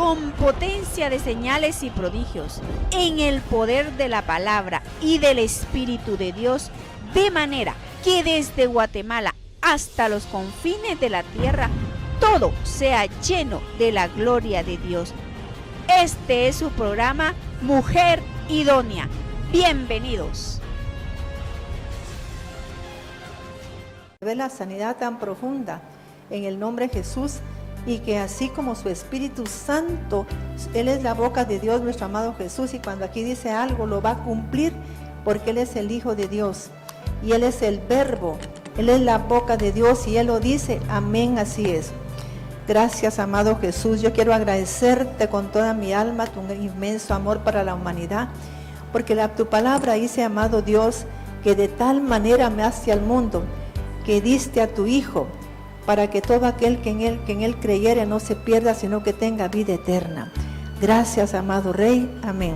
con potencia de señales y prodigios, en el poder de la palabra y del Espíritu de Dios, de manera que desde Guatemala hasta los confines de la tierra, todo sea lleno de la gloria de Dios. Este es su programa Mujer Idónea. Bienvenidos. Ve la sanidad tan profunda en el nombre de Jesús, y que así como su Espíritu Santo, Él es la boca de Dios, nuestro amado Jesús, y cuando aquí dice algo lo va a cumplir, porque Él es el Hijo de Dios y Él es el Verbo, Él es la boca de Dios y Él lo dice. Amén, así es. Gracias, amado Jesús. Yo quiero agradecerte con toda mi alma tu inmenso amor para la humanidad, porque tu palabra dice, amado Dios, que de tal manera amaste al mundo que diste a tu Hijo, para que todo aquel que en él creyere no se pierda, sino que tenga vida eterna. Gracias, amado Rey. Amén.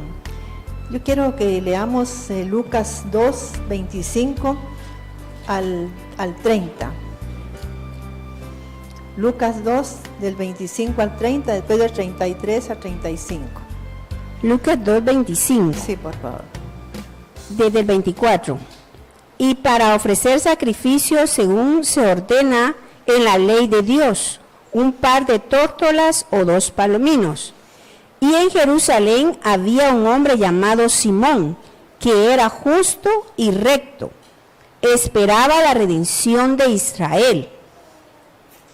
Yo quiero que leamos Lucas 2, 25 al 30. Lucas 2, del 25 al 30, después del 33 al 35. Lucas 2, 25. Sí, por favor. Desde el 24. Y para ofrecer sacrificios según se ordena en la ley de Dios, un par de tórtolas o 2 palominos. Y en Jerusalén había un hombre llamado Simón, que era justo y recto, esperaba la redención de Israel,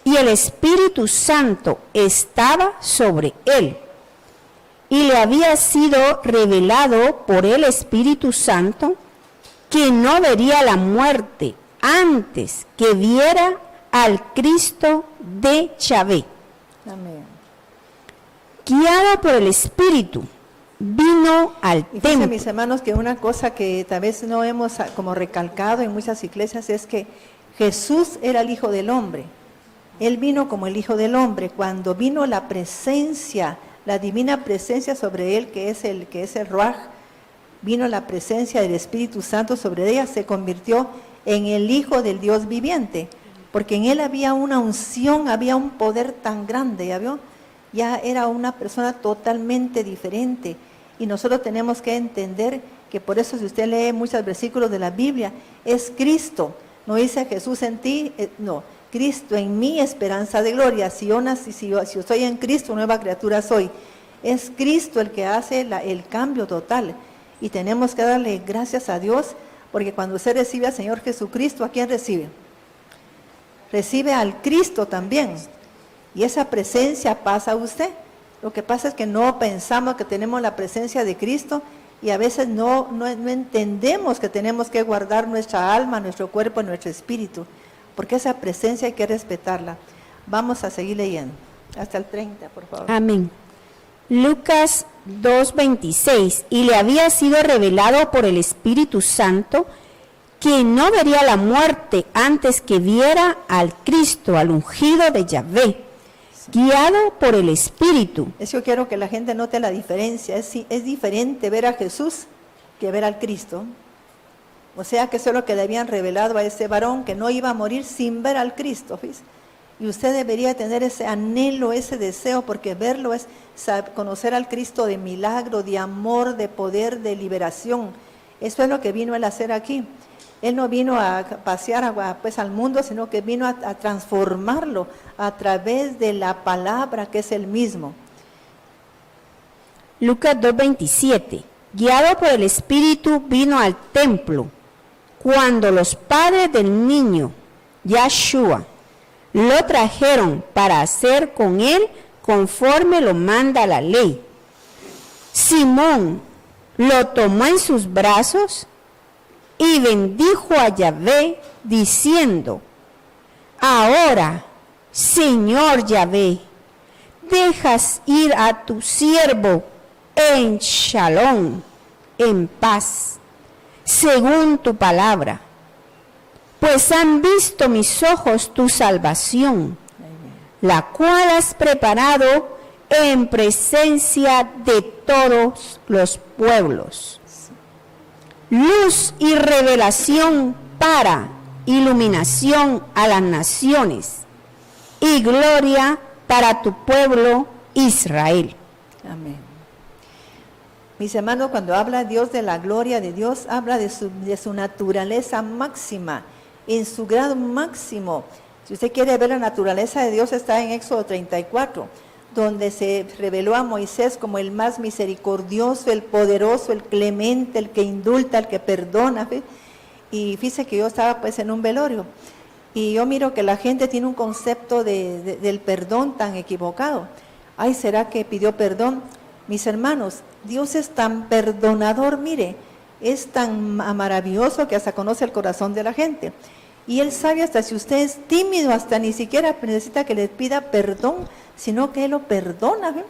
y el Espíritu Santo estaba sobre él, y le había sido revelado por el Espíritu Santo que no vería la muerte antes que viera al Cristo de Yahvé. Amén. Guiado por el Espíritu, vino al Y templo. fíjense, mis hermanos, que una cosa que tal vez no hemos como recalcado en muchas iglesias es que Jesús era el Hijo del Hombre. Él vino como el Hijo del Hombre. Cuando vino la presencia, la divina presencia sobre él, que es el Ruaj, vino la presencia del Espíritu Santo sobre ella, se convirtió en el Hijo del Dios viviente, porque en él había una unción, había un poder tan grande, ¿ya vio? Ya era una persona totalmente diferente, y nosotros tenemos que entender que por eso, si usted lee muchos versículos de la Biblia, es Cristo, no dice Jesús en ti, no, Cristo en mí, esperanza de gloria. Si yo estoy en Cristo, nueva criatura soy. Es Cristo el que hace el cambio total, y tenemos que darle gracias a Dios, porque cuando usted recibe al Señor Jesucristo, ¿a quién recibe? Recibe al Cristo también, y esa presencia pasa a usted. Lo que pasa es que no pensamos que tenemos la presencia de Cristo, y a veces no entendemos que tenemos que guardar nuestra alma, nuestro cuerpo y nuestro espíritu, porque esa presencia hay que respetarla. Vamos a seguir leyendo hasta el 30, por favor. Amén. Lucas 2:26. Y le había sido revelado por el Espíritu Santo que no vería la muerte antes que viera al Cristo, al ungido de Yahvé, guiado por el Espíritu. Yo quiero que la gente note la diferencia. Es diferente ver a Jesús que ver al Cristo. O sea que eso es lo que le habían revelado a ese varón, que no iba a morir sin ver al Cristo, ¿ves? Y usted debería tener ese anhelo, ese deseo, porque verlo es conocer al Cristo de milagro, de amor, de poder, de liberación. Eso es lo que vino Él a hacer aquí. Él no vino a pasear al mundo, sino que vino a transformarlo a través de la palabra, que es el mismo. Lucas 2:27. Guiado por el Espíritu vino al templo. Cuando los padres del niño, Yahshua, lo trajeron para hacer con él conforme lo manda la ley, Simón lo tomó en sus brazos y bendijo a Yahvé, diciendo: ahora, Señor Yahvé, dejas ir a tu siervo en shalom, en paz, según tu palabra, pues han visto mis ojos tu salvación, la cual has preparado en presencia de todos los pueblos, luz y revelación para iluminación a las naciones y gloria para tu pueblo Israel. Amén. Mis hermanos, cuando habla Dios de la gloria de Dios, habla de su naturaleza máxima, en su grado máximo. Si usted quiere ver la naturaleza de Dios, está en Éxodo 34, donde se reveló a Moisés como el más misericordioso, el poderoso, el clemente, el que indulta, el que perdona. ¿Ve? Y fíjese que yo estaba pues en un velorio, y yo miro que la gente tiene un concepto del perdón tan equivocado. Ay, ¿será que pidió perdón? Mis hermanos, Dios es tan perdonador, mire, es tan maravilloso que hasta conoce el corazón de la gente. Y Él sabe hasta si usted es tímido, hasta ni siquiera necesita que le pida perdón, sino que Él lo perdona. ¿Ve?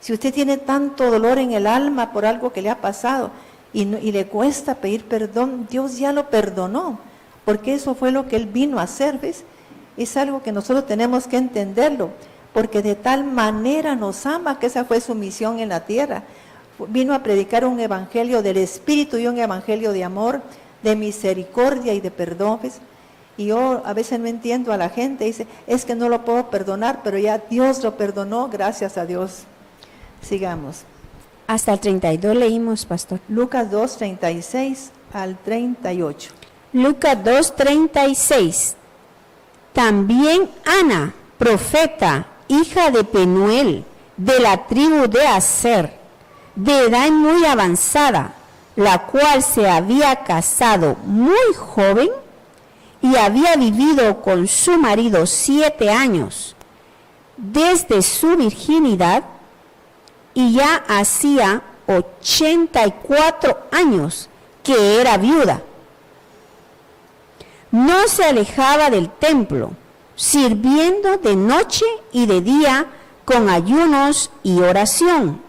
Si usted tiene tanto dolor en el alma por algo que le ha pasado y le cuesta pedir perdón, Dios ya lo perdonó, porque eso fue lo que Él vino a hacer. ¿Ves? Es algo que nosotros tenemos que entenderlo, porque de tal manera nos ama, que esa fue su misión en la tierra. Vino a predicar un evangelio del Espíritu y un evangelio de amor, de misericordia y de perdón. ¿Ves? Y yo a veces no entiendo a la gente, dice, es que no lo puedo perdonar, pero ya Dios lo perdonó, gracias a Dios. Sigamos. Hasta el 32 leímos, pastor. Lucas 2, 36 al 38. Lucas 2:36. También Ana, profeta, hija de Penuel, de la tribu de Aser, de edad muy avanzada, la cual se había casado muy joven y había vivido con su marido 7 años desde su virginidad, y ya hacía 84 años que era viuda. No se alejaba del templo, sirviendo de noche y de día con ayunos y oración.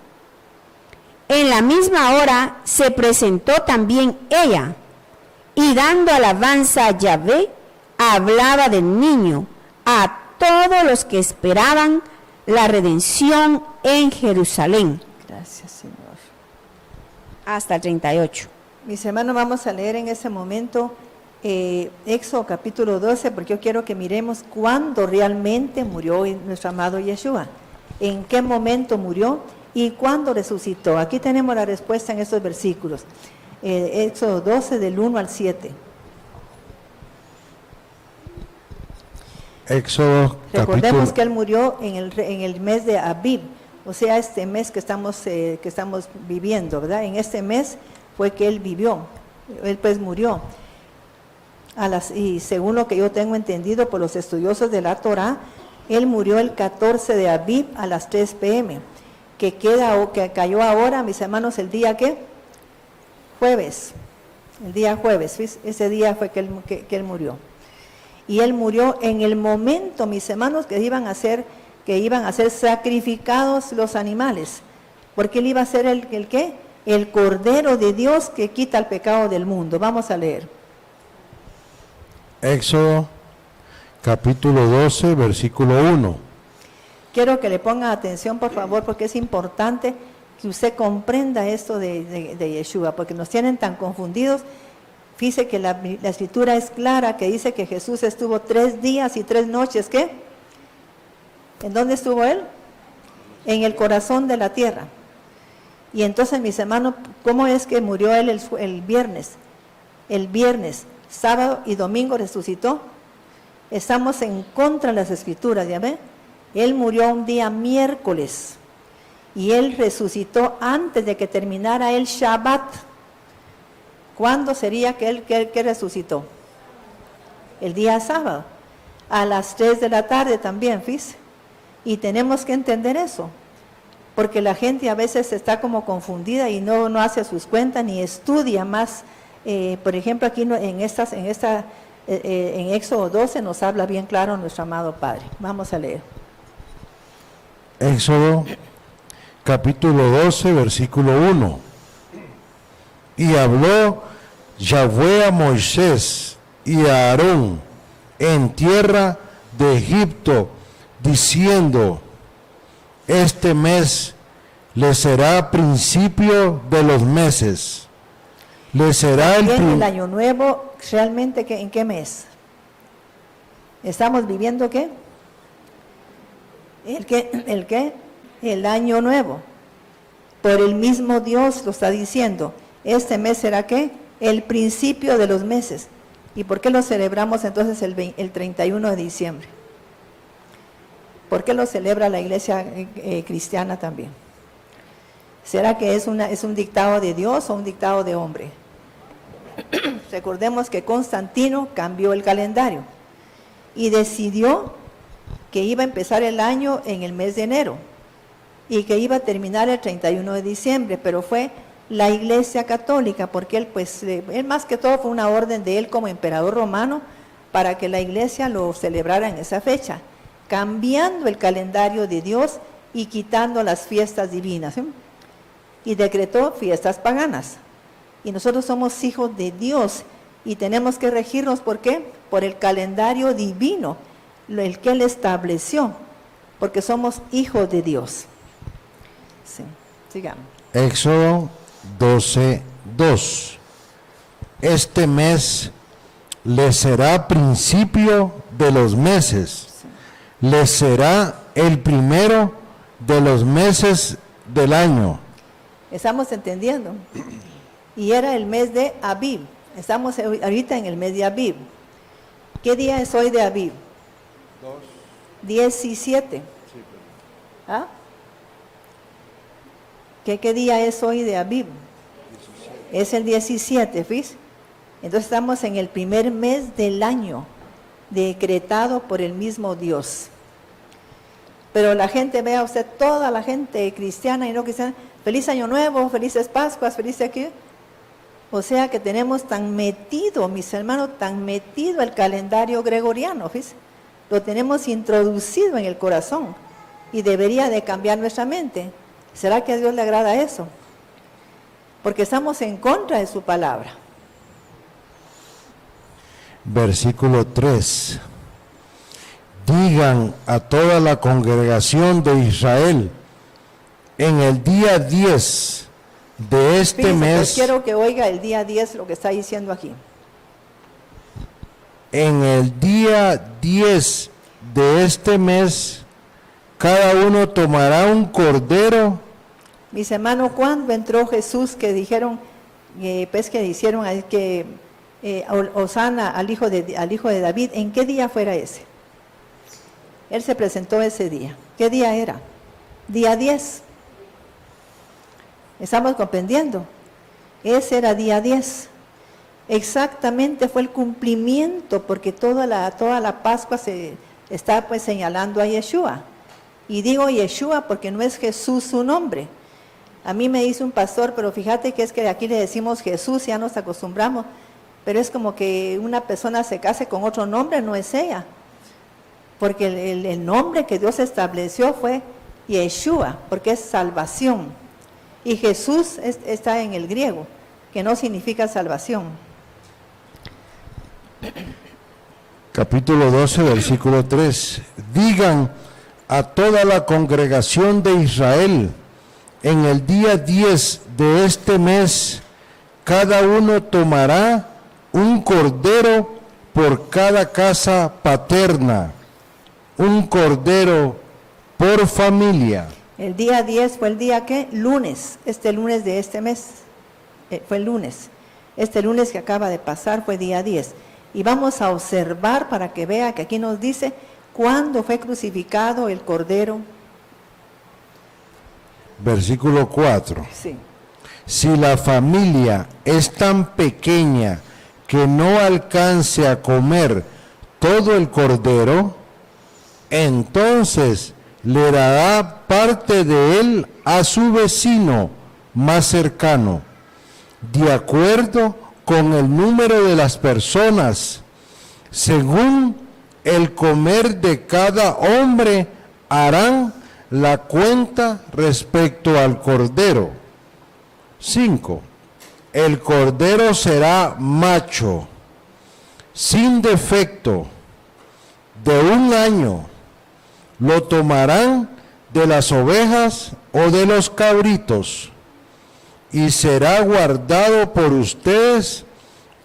En la misma hora se presentó también ella, y dando alabanza a Yahvé, hablaba del niño a todos los que esperaban la redención en Jerusalén. Gracias, Señor. Hasta el 38. Mis hermanos, vamos a leer en ese momento Éxodo capítulo 12, porque yo quiero que miremos cuándo realmente murió nuestro amado Yeshua, en qué momento murió y cuándo resucitó. Aquí tenemos la respuesta en estos versículos. Éxodo 12, del 1 al 7. Éxodo Recordemos capítulo... que Él murió en el mes de Abib, o sea, este mes que estamos viviendo, ¿verdad? En este mes fue que Él vivió, Él pues murió. Y según lo que yo tengo entendido por los estudiosos de la Torá, Él murió el 14 de Abib a las 3 p.m., que cayó ahora, mis hermanos, el día ¿qué? Jueves, el día jueves, ¿ves? Ese día fue que él murió. Y Él murió en el momento, mis hermanos, que iban a ser sacrificados los animales, porque Él iba a ser el ¿qué? El Cordero de Dios que quita el pecado del mundo. Vamos a leer. Éxodo capítulo 12, versículo 1. Quiero que le pongan atención, por favor, porque es importante que usted comprenda esto de Yeshua, porque nos tienen tan confundidos. Fíjese que la escritura es clara, que dice que Jesús estuvo 3 días y 3 noches, ¿qué? ¿En dónde estuvo Él? En el corazón de la tierra. Y entonces, mis hermanos, ¿cómo es que murió Él el viernes? El viernes, sábado y domingo resucitó. Estamos en contra de las escrituras, ¿ya ve? Él murió un día miércoles y Él resucitó antes de que terminara el Shabbat. ¿Cuándo sería que Él resucitó? El día sábado, a las 3 de la tarde también, fíjese. Y tenemos que entender eso, porque la gente a veces está como confundida y no hace sus cuentas ni estudia más. Por ejemplo, aquí en Éxodo 12 nos habla bien claro nuestro amado Padre. Vamos a leer. Éxodo capítulo 12, versículo 1. Y habló Yahvé a Moisés y a Aarón en tierra de Egipto, diciendo: este mes le será principio de los meses. Le será el año nuevo, realmente, ¿en qué mes? ¿Estamos viviendo qué? ¿El qué? El año nuevo. Por el mismo Dios lo está diciendo. Este mes será ¿qué? El principio de los meses. ¿Y por qué lo celebramos entonces el 31 de diciembre? ¿Por qué lo celebra la iglesia cristiana también? ¿Será que es un dictado de Dios o un dictado de hombre? Recordemos que Constantino cambió el calendario y decidió que iba a empezar el año en el mes de enero y que iba a terminar el 31 de diciembre, pero fue la Iglesia Católica, porque él más que todo fue una orden de él como emperador romano para que la Iglesia lo celebrara en esa fecha, cambiando el calendario de Dios y quitando las fiestas divinas, ¿sí? Y decretó fiestas paganas. Y nosotros somos hijos de Dios y tenemos que regirnos, ¿por qué? Por el calendario divino, el que Él estableció, porque somos hijos de Dios. Sí, sigamos. Éxodo 12:2. Este mes les será principio de los meses, les será el primero de los meses del año. ¿Estamos entendiendo? Y era el mes de Abib. Estamos ahorita en el mes de Abib. ¿Qué día es hoy de Abib? 17. ¿Ah? ¿Qué día es hoy de Abib? 17. Es el 17, ¿ves? Entonces estamos en el primer mes del año, decretado por el mismo Dios. Pero la gente, vea usted, toda la gente cristiana y no cristiana, feliz año nuevo, felices Pascuas, feliz aquí. O sea que tenemos tan metido, mis hermanos, tan metido el calendario gregoriano, ¿ves? Lo tenemos introducido en el corazón y debería de cambiar nuestra mente. ¿Será que a Dios le agrada eso? Porque estamos en contra de su palabra. Versículo 3. Digan a toda la congregación de Israel, en el día 10 de este Fíjense, mes, pues quiero que oiga el día 10 lo que está diciendo aquí. en el día 10 de este mes, cada uno tomará un cordero. Mis hermanos, ¿cuándo entró Jesús que dijeron, pues que hicieron que Hosana al hijo de David? ¿En qué día fuera ese? Él se presentó ese día. ¿Qué día era? Día 10. ¿Estamos comprendiendo? Ese era día 10. Exactamente fue el cumplimiento, porque toda la Pascua se está pues señalando a Yeshua. Y digo Yeshua porque no es Jesús su nombre. A mí me dice un pastor, pero fíjate que es que aquí le decimos Jesús, ya nos acostumbramos, pero es como que una persona se case con otro nombre, no es ella. Porque el nombre que Dios estableció fue Yeshua, porque es salvación. Y Jesús está en el griego, que no significa salvación. Capítulo 12, versículo 3. Digan a toda la congregación de Israel, en el día 10 de este mes, cada uno tomará un cordero por cada casa paterna, un cordero por familia. El día 10 fue el día que lunes, este lunes de este mes, fue el lunes. Este lunes que acaba de pasar fue día 10. Y vamos a observar para que vea que aquí nos dice cuándo fue crucificado el cordero. Versículo 4. Sí. Si la familia es tan pequeña que no alcance a comer todo el cordero, entonces le dará parte de él a su vecino más cercano, de acuerdo con el número de las personas, según el comer de cada hombre harán la cuenta respecto al cordero. 5. El cordero será macho, sin defecto, de 1 año. Lo tomarán de las ovejas o de los cabritos, y será guardado por ustedes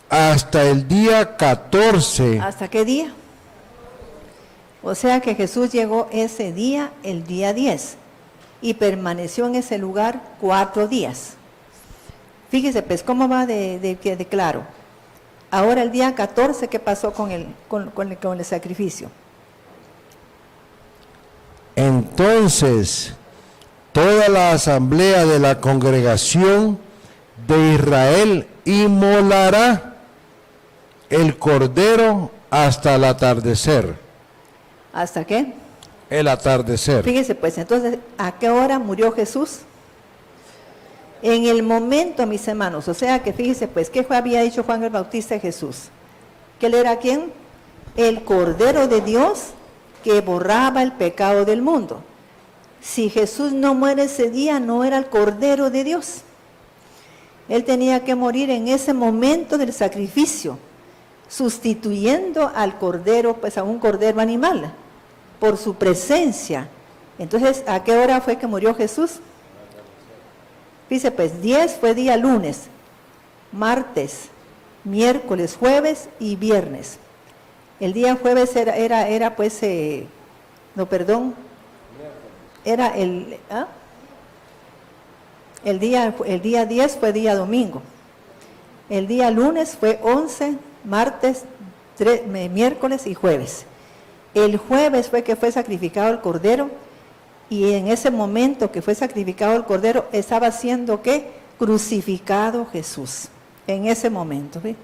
hasta el día 14. ¿Hasta qué día? O sea que Jesús llegó ese día, el día 10. y permaneció en ese lugar 4 días. Fíjese pues cómo va de claro. Ahora el día 14, ¿qué pasó con el sacrificio? Entonces, toda la asamblea de la congregación de Israel inmolará el cordero hasta el atardecer. ¿Hasta qué? El atardecer. Fíjese pues, entonces, ¿a qué hora murió Jesús? En el momento, mis hermanos, o sea que fíjese pues, ¿qué había dicho Juan el Bautista de Jesús? ¿Que él era quién? El Cordero de Dios que borraba el pecado del mundo. Si Jesús no muere ese día, no era el Cordero de Dios. Él tenía que morir en ese momento del sacrificio, sustituyendo al cordero, pues a un cordero animal, por su presencia. Entonces, ¿a qué hora fue que murió Jesús? Dice pues, 10 fue día lunes, martes, miércoles, jueves y viernes. El día jueves era el día 10 fue día domingo. El día lunes fue 11, martes, miércoles y jueves. El jueves fue que fue sacrificado el cordero, y en ese momento que fue sacrificado el cordero estaba siendo ¿qué? Crucificado Jesús. En ese momento, ¿sí?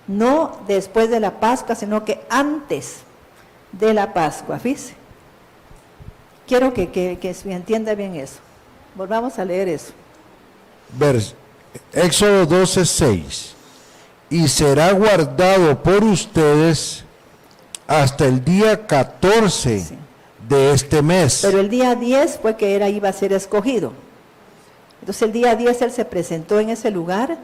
No después de la Pascua, sino que antes de la Pascua, fíjese. Quiero que se entienda bien eso. Volvamos a leer eso. Éxodo 12:6. Y será guardado por ustedes hasta el día 14 Sí. de este mes. Pero el día 10 fue que iba a ser escogido. Entonces el día 10 él se presentó en ese lugar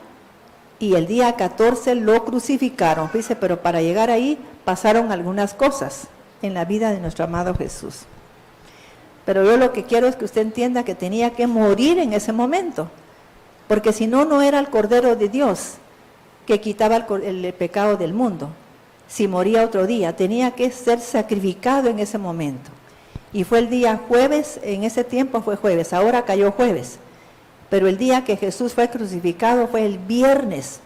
y el día 14 lo crucificaron. Dice, pero para llegar ahí pasaron algunas cosas en la vida de nuestro amado Jesús. Pero yo lo que quiero es que usted entienda que tenía que morir en ese momento, porque si no, no era el Cordero de Dios que quitaba el pecado del mundo. Si moría otro día, tenía que ser sacrificado en ese momento. Y fue el día jueves, en ese tiempo fue jueves, ahora cayó jueves. Pero el día que Jesús fue crucificado fue el viernes.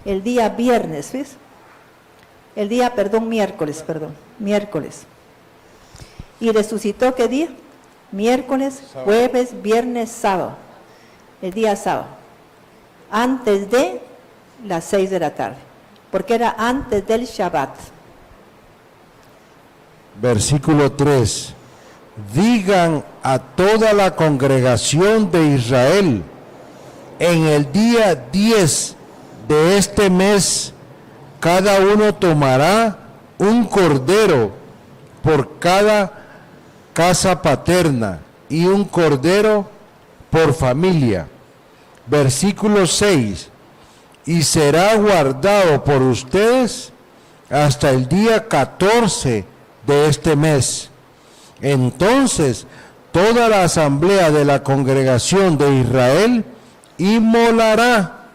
El día viernes, ¿ves? Miércoles. ¿Y resucitó qué día? Miércoles, jueves, viernes, sábado. El día sábado. Antes de las 6 de la tarde. Porque era antes del Shabbat. Versículo 3. Digan a toda la congregación de Israel, en el día 10 de este mes, cada uno tomará un cordero por cada casa paterna y un cordero por familia. Versículo 6. Y será guardado por ustedes hasta el día 14 de este mes. Entonces, toda la asamblea de la congregación de Israel inmolará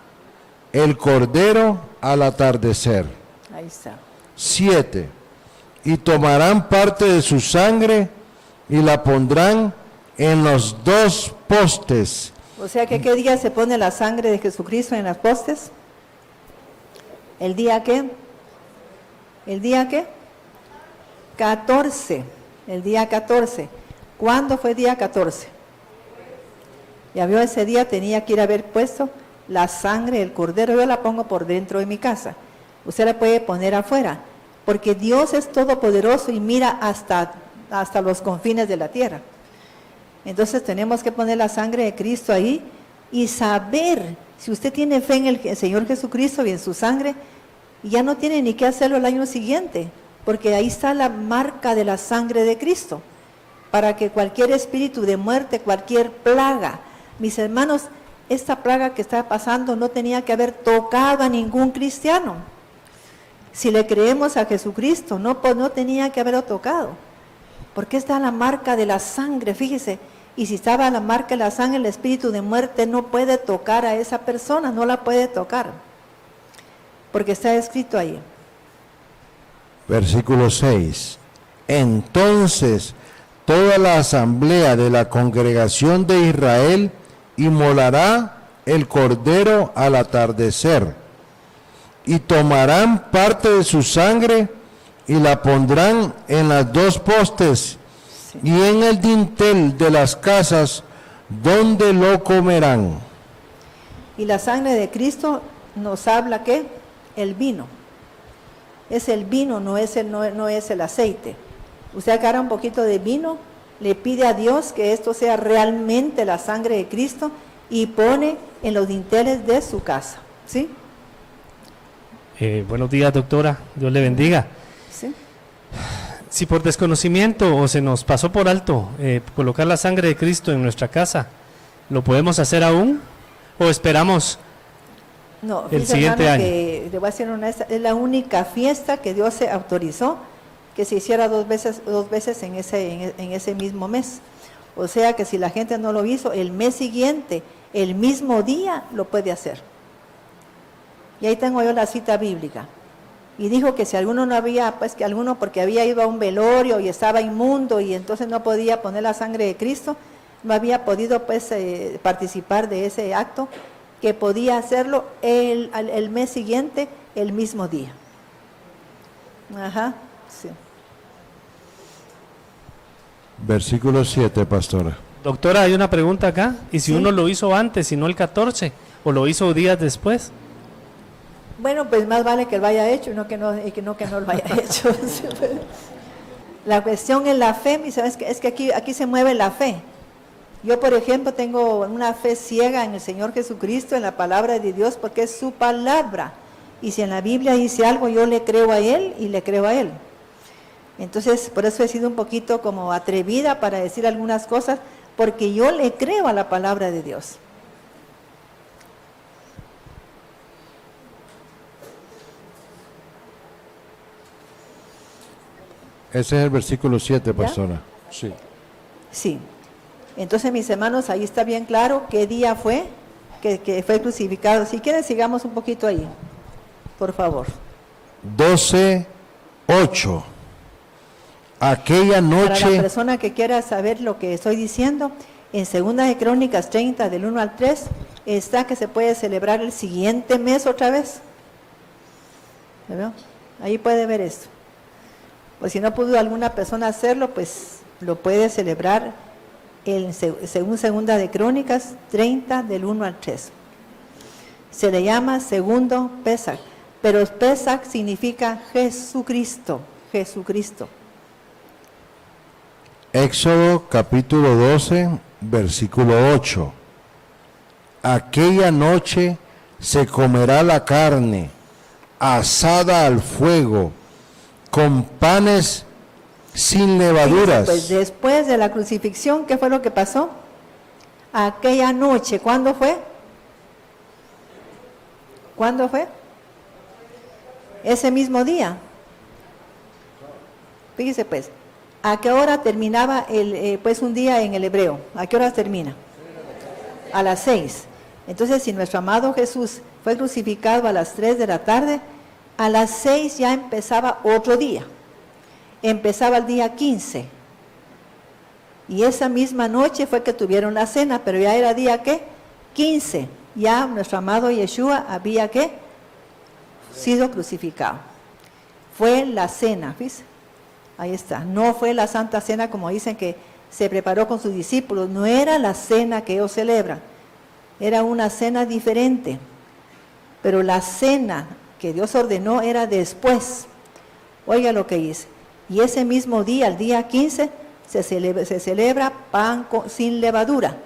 el cordero al atardecer. Ahí está. 7. Y tomarán parte de su sangre y la pondrán en los 2 postes. O sea que ¿qué día se pone la sangre de Jesucristo en los postes? ¿El día qué? ¿El día qué? 14. El día 14. ¿Cuándo fue el día 14? Ya vio, ese día tenía que ir a haber puesto la sangre del cordero. Yo la pongo por dentro de mi casa. Usted la puede poner afuera. Porque Dios es todopoderoso y mira hasta los confines de la tierra. Entonces tenemos que poner la sangre de Cristo ahí y saber, si usted tiene fe en el Señor Jesucristo y en su sangre, ya no tiene ni que hacerlo el año siguiente, porque ahí está la marca de la sangre de Cristo, para que cualquier espíritu de muerte, cualquier plaga, mis hermanos, esta plaga que está pasando no tenía que haber tocado a ningún cristiano. Si le creemos a Jesucristo, no tenía que haberlo tocado, porque está la marca de la sangre, fíjese. Y si estaba la marca de la sangre, el espíritu de muerte no puede tocar a esa persona, no la puede tocar, porque está escrito ahí. Versículo 6. Entonces, toda la asamblea de la congregación de Israel inmolará el cordero al atardecer, y tomarán parte de su sangre y la pondrán en las dos postes y en el dintel de las casas donde lo comerán. Y la sangre de Cristo nos habla que el vino. Es el vino, no es el aceite. Usted agarra un poquito de vino, le pide a Dios que esto sea realmente la sangre de Cristo y pone en los dinteles de su casa. ¿Sí? Buenos días, doctora. Dios le bendiga. ¿Sí? Si por desconocimiento o se nos pasó por alto colocar la sangre de Cristo en nuestra casa, ¿lo podemos hacer aún o esperamos No, el fíjese, siguiente hermano, año? que le voy a decir es la única fiesta que Dios se autorizó que se hiciera dos veces en ese mismo mes. O sea que si la gente no lo hizo, el mes siguiente, el mismo día, lo puede hacer. Y ahí tengo yo la cita bíblica. Y dijo que si alguno no había, pues que alguno porque había ido a un velorio y estaba inmundo y entonces no podía poner la sangre de Cristo, no había podido pues participar de ese acto, que podía hacerlo el mes siguiente, el mismo día. Ajá, sí. Versículo 7, pastora. Doctora, hay una pregunta acá. ¿Y si Sí. uno lo hizo antes y no el 14? ¿O lo hizo días después? Bueno, pues más vale que lo haya hecho y no que no lo haya hecho. La cuestión es la fe, y sabes que es que aquí se mueve la fe. Yo, por ejemplo, tengo una fe ciega en el Señor Jesucristo, en la palabra de Dios, porque es su palabra. Y si en la Biblia dice algo, yo le creo a Él y le creo a Él. Entonces, por eso he sido un poquito como atrevida para decir algunas cosas, porque yo le creo a la palabra de Dios. Ese es el versículo 7, pastora. Sí. Sí. Entonces, mis hermanos, ahí está bien claro qué día fue que fue crucificado. Si quieren, sigamos un poquito ahí, por favor. 12:8. Aquella Para la noche, persona que quiera saber lo que estoy diciendo, en 2 de Crónicas 30, del 1 al 3, está que se puede celebrar el siguiente mes otra vez. ¿Verdad? Ahí puede ver esto. Pues si no pudo alguna persona hacerlo, pues lo puede celebrar según 2 de Crónicas 30, del 1 al 3. Se le llama segundo Pesach, pero Pesach significa Jesucristo, Jesucristo. Éxodo capítulo 12, versículo 8. Aquella noche se comerá la carne asada al fuego, con panes sin levaduras. Pues después de la crucifixión, ¿qué fue lo que pasó? Aquella noche, ¿cuándo fue? ¿Cuándo fue? Ese mismo día. Fíjese pues, ¿a qué hora terminaba pues un día en el hebreo? ¿A qué hora termina? A las 6. Entonces, si nuestro amado Jesús fue crucificado a las 3 de la tarde, a las 6 ya empezaba otro día. Empezaba el día 15. Y esa misma noche fue que tuvieron la cena, pero ya era día ¿qué? 15. Ya nuestro amado Yeshua había ¿qué? Sido crucificado. Fue la cena, ¿viste? Ahí está. No fue la Santa Cena como dicen que se preparó con sus discípulos. No era la cena que ellos celebran. Era una cena diferente. Pero la cena que Dios ordenó era después. Oiga lo que dice. Y ese mismo día, el día 15, se celebra pan sin levadura,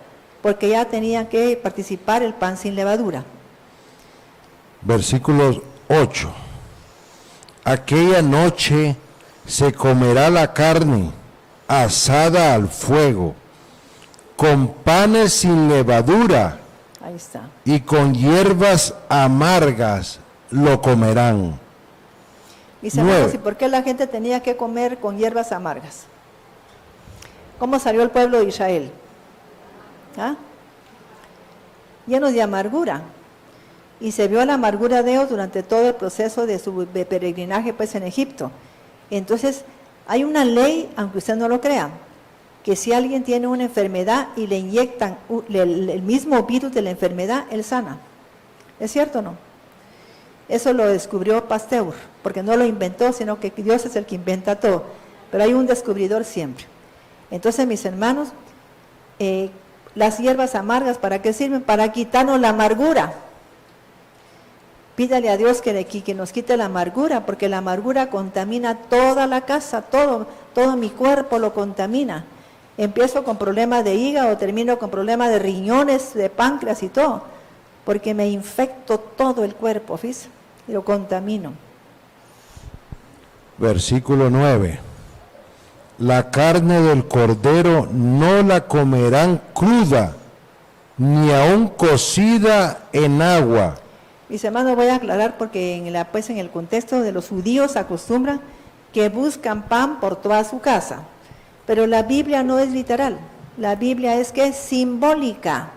porque ya tenía que participar el pan sin levadura. Versículo 8. Aquella noche se comerá la carne asada al fuego, con panes sin levadura, Ahí está. y con hierbas amargas lo comerán. Mis hermanos, 9. ¿y por qué la gente tenía que comer con hierbas amargas? ¿Cómo salió el pueblo de Israel? ¿Ah? Llenos de amargura. Y se vio la amargura de ellos durante todo el proceso de su peregrinaje pues en Egipto. Entonces, hay una ley, aunque usted no lo crea, que si alguien tiene una enfermedad y le inyectan el mismo virus de la enfermedad, él sana. ¿Es cierto o no? Eso lo descubrió Pasteur, porque no lo inventó, sino que Dios es el que inventa todo. Pero hay un descubridor siempre. Entonces, mis hermanos, las hierbas amargas, ¿para qué sirven? Para quitarnos la amargura. Pídale a Dios que nos quite la amargura, porque la amargura contamina toda la casa, todo mi cuerpo lo contamina. Empiezo con problemas de hígado, termino con problemas de riñones, de páncreas y todo, porque me infecto todo el cuerpo, fíjese, y lo contamino. Versículo 9. La carne del cordero no la comerán cruda, ni aun cocida en agua. Mis hermanos, voy a aclarar porque en el contexto de los judíos acostumbran que buscan pan por toda su casa. Pero la Biblia no es literal, la Biblia es que es simbólica.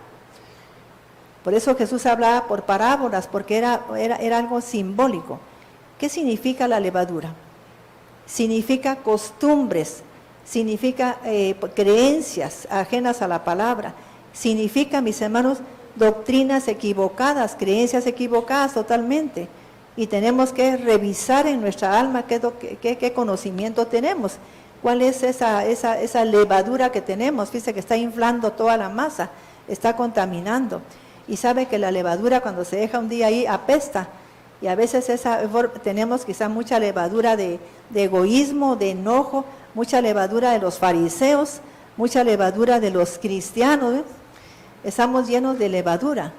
Por eso Jesús hablaba por parábolas, porque era algo simbólico. ¿Qué significa la levadura? Significa costumbres, significa creencias ajenas a la palabra, significa, mis hermanos, doctrinas equivocadas, creencias equivocadas totalmente. Y tenemos que revisar en nuestra alma qué conocimiento tenemos. ¿Cuál es esa levadura que tenemos? Fíjese que está inflando toda la masa, está contaminando. Y sabe que la levadura cuando se deja un día ahí apesta. Y a veces tenemos quizá mucha levadura de egoísmo, de enojo, mucha levadura de los fariseos, mucha levadura de los cristianos. ¿Eh? Estamos llenos de levadura.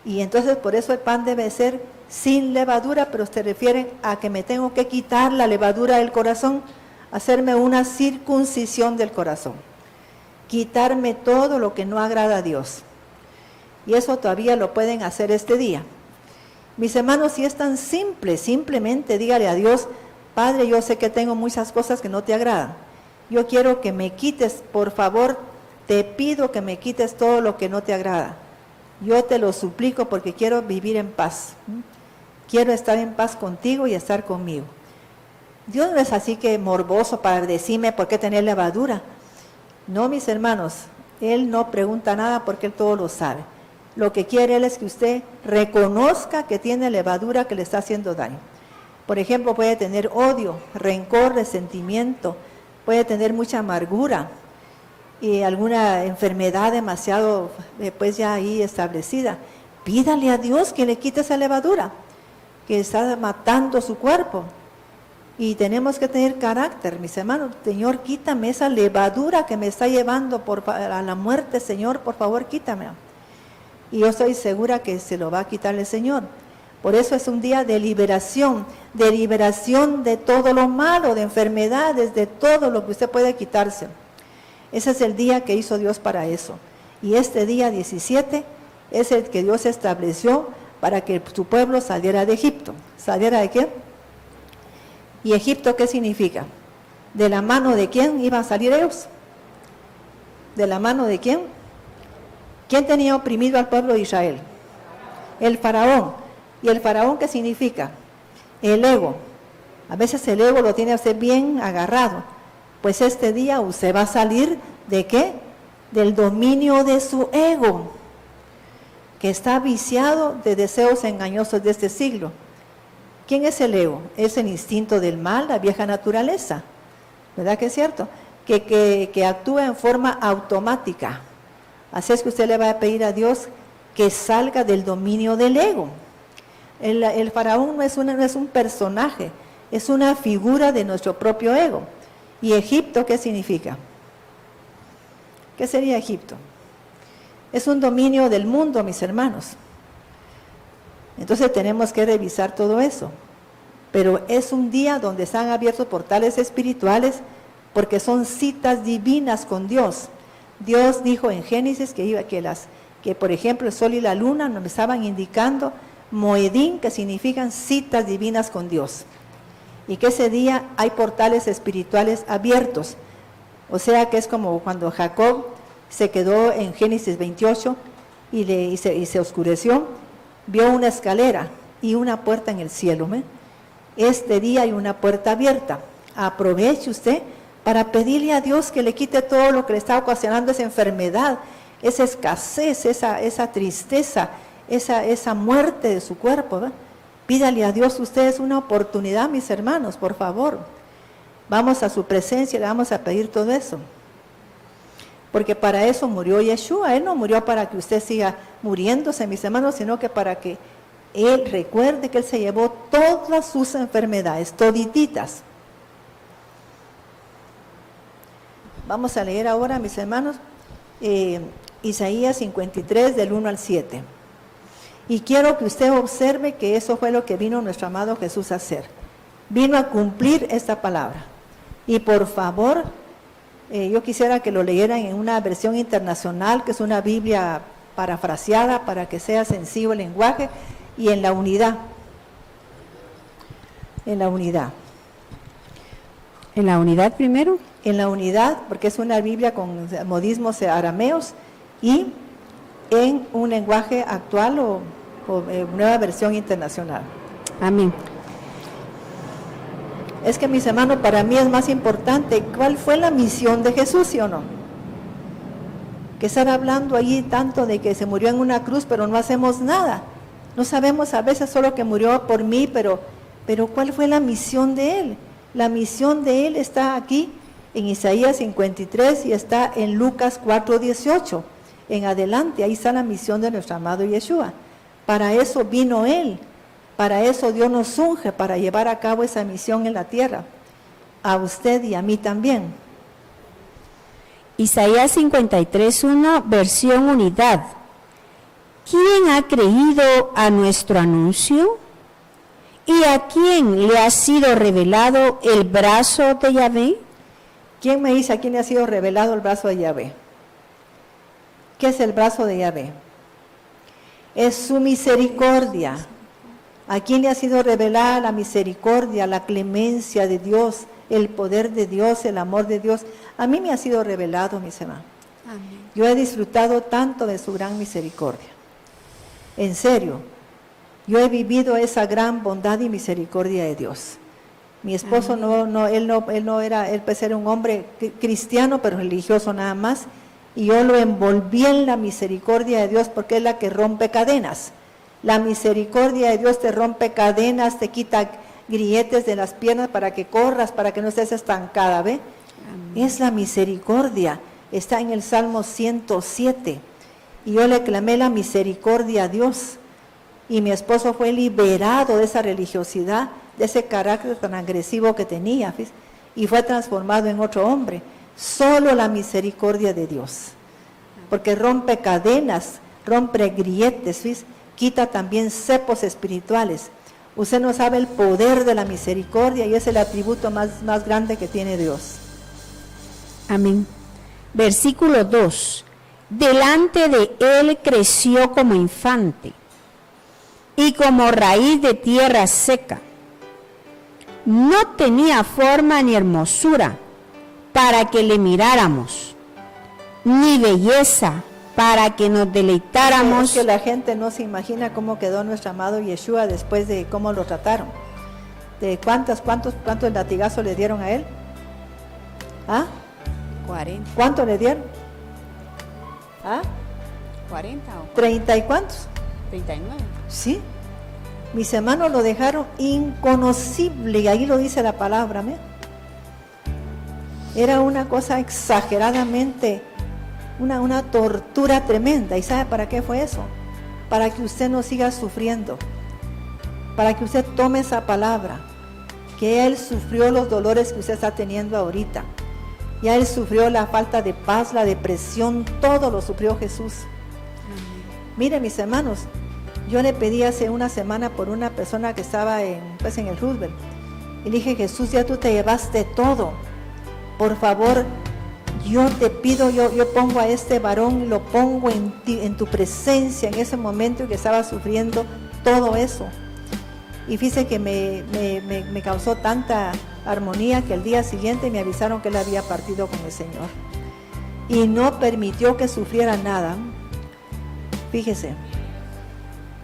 Y entonces por eso el pan debe ser sin levadura, pero se refiere a que me tengo que quitar la levadura del corazón, hacerme una circuncisión del corazón, quitarme todo lo que no agrada a Dios. Y eso todavía lo pueden hacer este día. Mis hermanos, si es tan simple, simplemente dígale a Dios: Padre, yo sé que tengo muchas cosas que no te agradan. Yo quiero que me quites, por favor, te pido que me quites todo lo que no te agrada. Yo te lo suplico porque quiero vivir en paz. Quiero estar en paz contigo y estar conmigo. Dios no es así que morboso para decirme por qué tener levadura. No, mis hermanos, Él no pregunta nada porque Él todo lo sabe. Lo que quiere Él es que usted reconozca que tiene levadura que le está haciendo daño. Por ejemplo, puede tener odio, rencor, resentimiento, puede tener mucha amargura y alguna enfermedad demasiado pues ya ahí establecida. Pídale a Dios que le quite esa levadura que está matando su cuerpo. Y tenemos que tener carácter, mis hermanos. Señor, quítame esa levadura que me está llevando a la muerte, Señor, por favor, quítame. Y yo estoy segura que se lo va a quitar el Señor. Por eso es un día de liberación de todo lo malo, de enfermedades, de todo lo que usted puede quitarse. Ese es el día que hizo Dios para eso. Y este día 17 es el que Dios estableció para que su pueblo saliera de Egipto. ¿Saliera de qué? ¿Y Egipto qué significa? ¿De la mano de quién iban a salir ellos? ¿De la mano de quién? ¿Quién tenía oprimido al pueblo de Israel? El faraón. ¿Y el faraón qué significa? El ego. A veces el ego lo tiene a usted bien agarrado. Pues este día usted va a salir ¿de qué? Del dominio de su ego, que está viciado de deseos engañosos de este siglo. ¿Quién es el ego? Es el instinto del mal, la vieja naturaleza. ¿Verdad que es cierto? Que actúa en forma automática. Así es que usted le va a pedir a Dios que salga del dominio del ego. El faraón no es un personaje, es una figura de nuestro propio ego. ¿Y Egipto qué significa? ¿Qué sería Egipto? Es un dominio del mundo, mis hermanos. Entonces tenemos que revisar todo eso. Pero es un día donde están abiertos portales espirituales porque son citas divinas con Dios. Dios dijo en Génesis que por ejemplo el sol y la luna nos estaban indicando Moedín, que significan citas divinas con Dios. Y que ese día hay portales espirituales abiertos. O sea que es como cuando Jacob se quedó en Génesis 28 y se oscureció, vio una escalera y una puerta en el cielo. Este día hay una puerta abierta. Aproveche usted para pedirle a Dios que le quite todo lo que le está ocasionando esa enfermedad, esa escasez, esa tristeza, esa muerte de su cuerpo, ¿verdad? Pídale a Dios ustedes una oportunidad, mis hermanos, por favor. Vamos a su presencia y le vamos a pedir todo eso. Porque para eso murió Yeshua. Él no murió para que usted siga muriéndose, mis hermanos, sino que para que Él recuerde que Él se llevó todas sus enfermedades, todititas. Vamos a leer ahora, mis hermanos, Isaías 53, del 1 al 7. Y quiero que usted observe que eso fue lo que vino nuestro amado Jesús a hacer. Vino a cumplir esta palabra. Y por favor, yo quisiera que lo leyeran en una versión internacional, que es una Biblia parafraseada para que sea sencillo el lenguaje, y en la unidad. En la unidad. ¿En la unidad primero? En la unidad, porque es una Biblia con modismos arameos y en un lenguaje actual o nueva versión internacional. Amén. Es que, mis hermanos, para mí es más importante cuál fue la misión de Jesús, ¿sí o no? Que estar hablando allí tanto de que se murió en una cruz, pero no hacemos nada. No sabemos a veces solo que murió por mí, pero ¿cuál fue la misión de Él? La misión de Él está aquí en Isaías 53 y está en Lucas 4:18. En adelante, ahí está la misión de nuestro amado Yeshua. Para eso vino Él. Para eso Dios nos unge, para llevar a cabo esa misión en la tierra. A usted y a mí también. Isaías 53:1, versión unidad. ¿Quién ha creído a nuestro anuncio? ¿Y a quién le ha sido revelado el brazo de Yahvé? ¿Quién me dice a quién le ha sido revelado el brazo de Yahvé? ¿Qué es el brazo de Yahvé? Es su misericordia. ¿A quién le ha sido revelada la misericordia, la clemencia de Dios, el poder de Dios, el amor de Dios? A mí me ha sido revelado, mis hermanos. Amén. Yo he disfrutado tanto de su gran misericordia. En serio, yo he vivido esa gran bondad y misericordia de Dios. Mi esposo él pues era un hombre cristiano, pero religioso nada más, y yo lo envolví en la misericordia de Dios porque es la que rompe cadenas. La misericordia de Dios te rompe cadenas, te quita grilletes de las piernas para que corras, para que no estés estancada, ¿ve? Amén. Es la misericordia, está en el Salmo 107. Y yo le clamé la misericordia a Dios. Y mi esposo fue liberado de esa religiosidad, de ese carácter tan agresivo que tenía, ¿ves? Y fue transformado en otro hombre. Solo la misericordia de Dios. Porque rompe cadenas, rompe grilletes, ¿ves? Quita también cepos espirituales. Usted no sabe el poder de la misericordia y es el atributo más grande que tiene Dios. Amén. Versículo 2. Delante de él creció como infante y como raíz de tierra seca. No tenía forma ni hermosura para que le miráramos, ni belleza para que nos deleitáramos. Es que la gente no se imagina cómo quedó nuestro amado Yeshua después de cómo lo trataron. ¿De cuántos latigazos le dieron a él? ¿Ah? 40. ¿Cuánto le dieron? ¿Ah? 40 o 30 y cuántos. 39. Sí. Mis hermanos lo dejaron inconocible, y ahí lo dice la palabra, ¿me? Era una cosa exageradamente, una tortura tremenda. ¿Y sabe para qué fue eso? Para que usted no siga sufriendo, para que usted tome esa palabra, que Él sufrió los dolores que usted está teniendo ahorita. Ya Él sufrió la falta de paz, la depresión, todo lo sufrió Jesús. Mire, mis hermanos, yo le pedí hace una semana por una persona que estaba en el Roosevelt. Y le dije, Jesús, ya tú te llevaste todo. Por favor, yo te pido, yo pongo a este varón, lo pongo en ti, en tu presencia, en ese momento que estaba sufriendo todo eso. Y fíjese que me causó tanta armonía que el día siguiente me avisaron que él había partido con el Señor. Y no permitió que sufriera nada. Fíjese.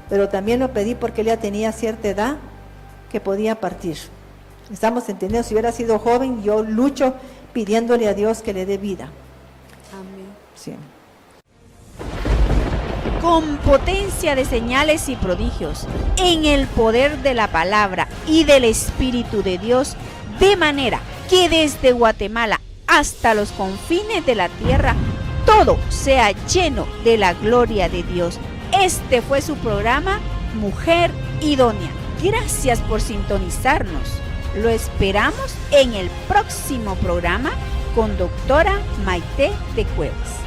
Pero también lo pedí porque él ya tenía cierta edad que podía partir. Estamos entendiendo, si hubiera sido joven, yo lucho, pidiéndole a Dios que le dé vida. Amén. Sí. Con potencia de señales y prodigios, en el poder de la palabra y del Espíritu de Dios, de manera que desde Guatemala hasta los confines de la tierra, todo sea lleno de la gloria de Dios. Este fue su programa Mujer Idónea. Gracias por sintonizarnos. Lo esperamos en el próximo programa con doctora Maite de Cuevas.